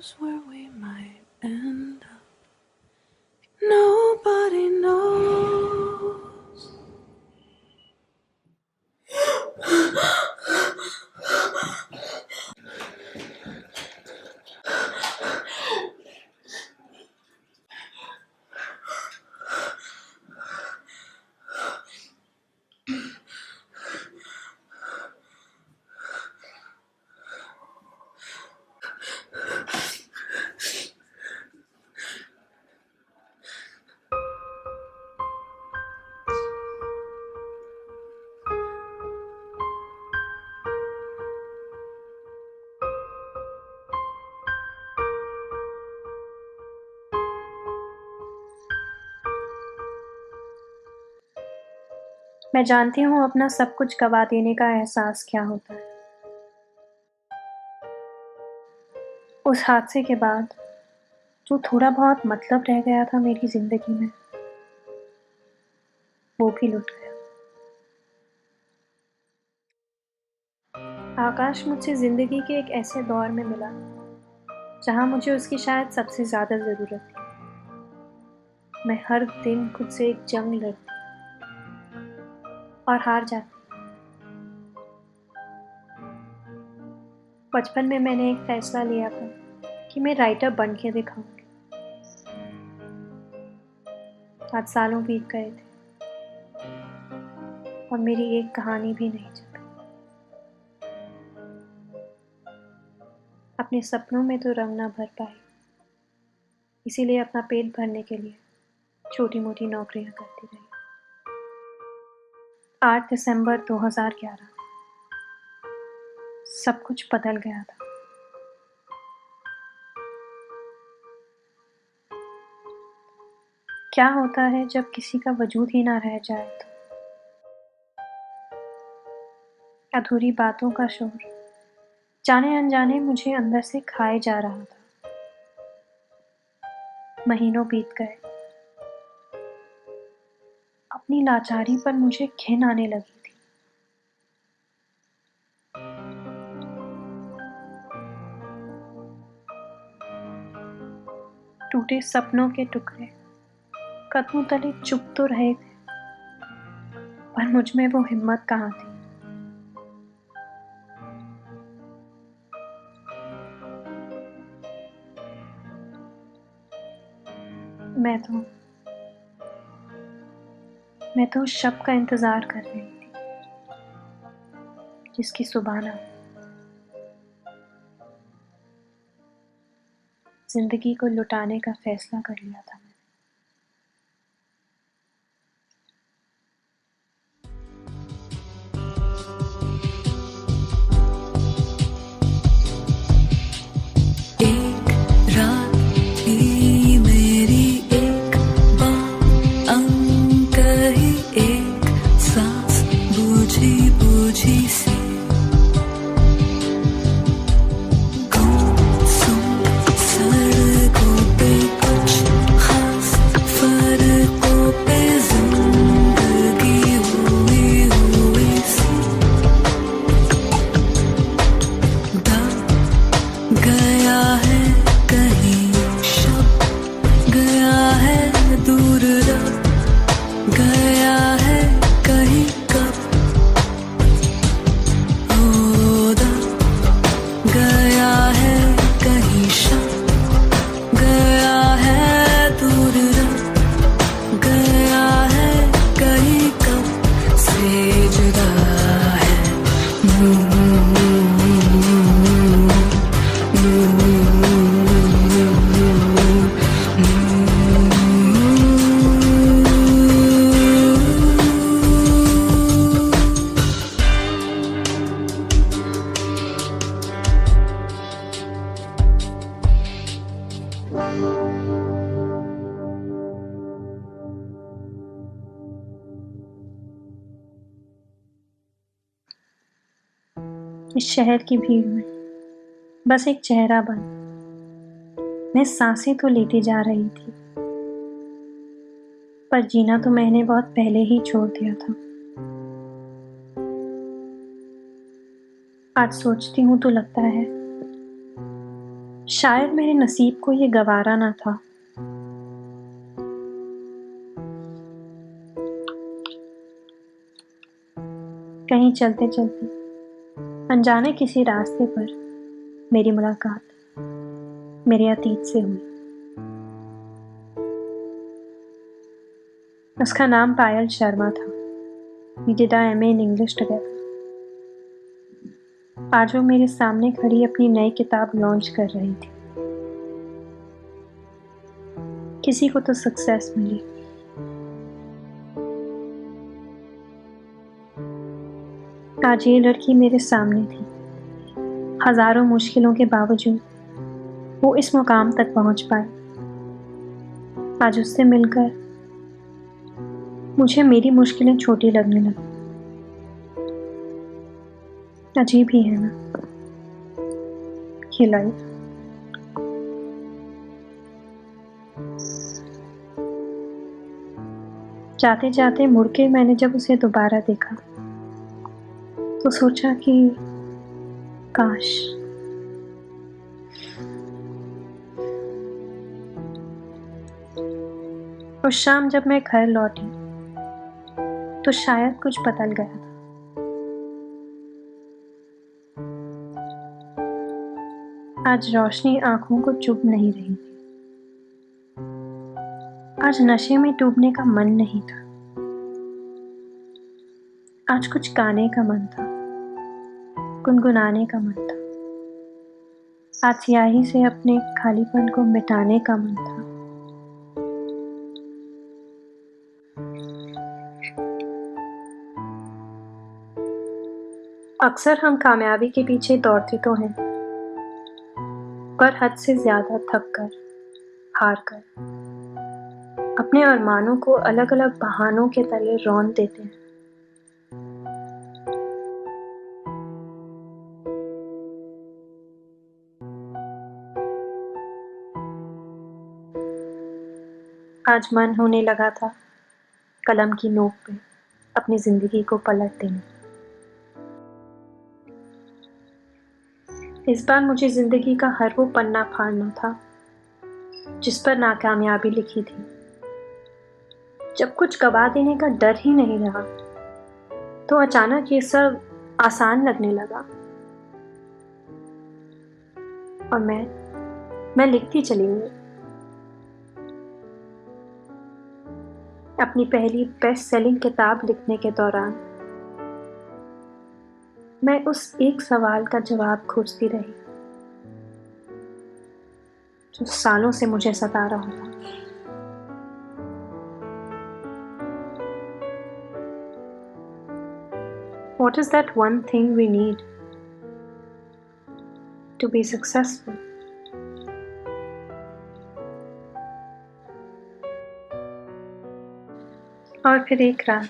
knows where we might end up. Nobody knows. मैं जानती हूँ अपना सब कुछ गवा देने का एहसास क्या होता है। उस हादसे के बाद जो थोड़ा बहुत मतलब रह गया था मेरी जिंदगी में, वो भी लुट गया। आकाश मुझसे जिंदगी के एक ऐसे दौर में मिला जहाँ मुझे उसकी शायद सबसे ज्यादा जरूरत थी। मैं हर दिन खुद से एक जंग लड़ती और हार जाती। बचपन में मैंने एक फैसला लिया था कि मैं राइटर बन के दिखाऊंगी। आज सालों बीत गए थे और मेरी एक कहानी भी नहीं छपी। अपने सपनों में तो रंग ना भर पाई, इसीलिए अपना पेट भरने के लिए छोटी मोटी नौकरियां करती रही। 8 दिसंबर 2011 सब कुछ बदल गया था। क्या होता है जब किसी का वजूद ही ना रह जाए तो? अधूरी बातों का शोर जाने अनजाने मुझे अंदर से खाए जा रहा था। महीनों बीत गए, अपनी लाचारी पर मुझे घिन आने लगी थी। टूटे सपनों के टुकड़े कदमों तले चुप तो रहे थे, पर मुझ में वो हिम्मत कहाँ थी। मैं तो उस शब्द का इंतजार कर रही थी जिसकी सुबह ना। जिंदगी को लुटाने का फैसला कर लिया था मैंने। एक रात ही मेरी एक बात अनकही, एक सांस बूझी बूझी सी, गुमसुम सड़कों पे कुछ खास फर्कों पे जिंदगी हुई हुई सी। गया है कहीं शब, गया है दूर रब, गया है कहीं कब होदा, गया है कहीं शब, गया है दूर रब, गया है कहीं कब से जुदा है। इस शहर की भीड़ में बस एक चेहरा बन मैं सांसें तो लेती जा रही थी, पर जीना तो मैंने बहुत पहले ही छोड़ दिया था। आज सोचती हूँ तो लगता है शायद मेरे नसीब को ये गवारा ना था। कहीं चलते चलते अनजाने किसी रास्ते पर मेरी मुलाकात मेरे अतीत से हुई। उसका नाम पायल शर्मा था। We did our MA in English together. आज वो मेरे सामने खड़ी अपनी नई किताब लॉन्च कर रही थी। किसी को तो सक्सेस मिली, आज ये लड़की मेरे सामने थी। हजारों मुश्किलों के बावजूद वो इस मुकाम तक पहुंच पाई। आज उससे मिलकर मुझे मेरी मुश्किलें छोटी लगने लगी। अजीब ही है ना ये लाइफ। जाते जाते मुड़ के मैंने जब उसे दोबारा देखा तो सोचा कि काश उस शाम जब मैं घर लौटी तो शायद कुछ बदल गया था। आज रोशनी आंखों को चुभ नहीं रही थी। आज नशे में डूबने का मन नहीं था। आज कुछ गाने का मन था, गुनगुनाने का मन था। आज स्याही से अपने खालीपन को मिटाने का मन था। अक्सर हम कामयाबी के पीछे दौड़ते तो हैं, पर हद से ज्यादा थक कर, हार कर, अपने अरमानों को अलग अलग बहानों के तले रौंद देते हैं। आज मन होने लगा था कलम की नोक पे अपनी जिंदगी को पलट देने। इस बार मुझे जिंदगी का हर वो पन्ना फाड़ना था जिस पर नाकामयाबी लिखी थी। जब कुछ गवा देने का डर ही नहीं रहा तो अचानक ये सब आसान लगने लगा और मैं लिखती चली गई। अपनी पहली बेस्ट सेलिंग किताब लिखने के दौरान मैं उस एक सवाल का जवाब खोजती रही जो सालों से मुझे सता रहा था। What is that one thing we need to be successful? और फिर एक रात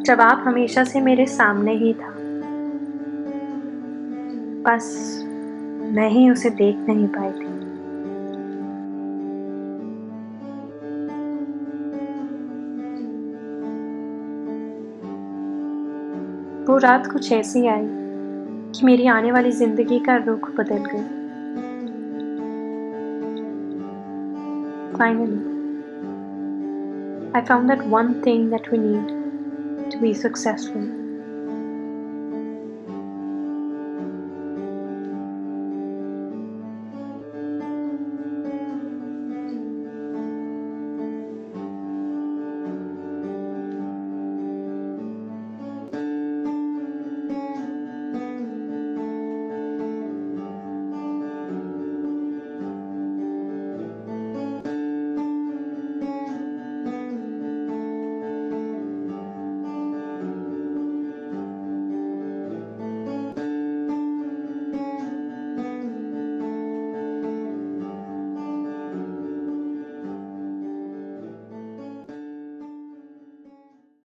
जवाब हमेशा से मेरे सामने ही था, बस मैं ही उसे देख नहीं पाई थी। वो रात कुछ ऐसी आई कि मेरी आने वाली जिंदगी का रुख बदल गया। Finally I found that one thing that we need to be successful.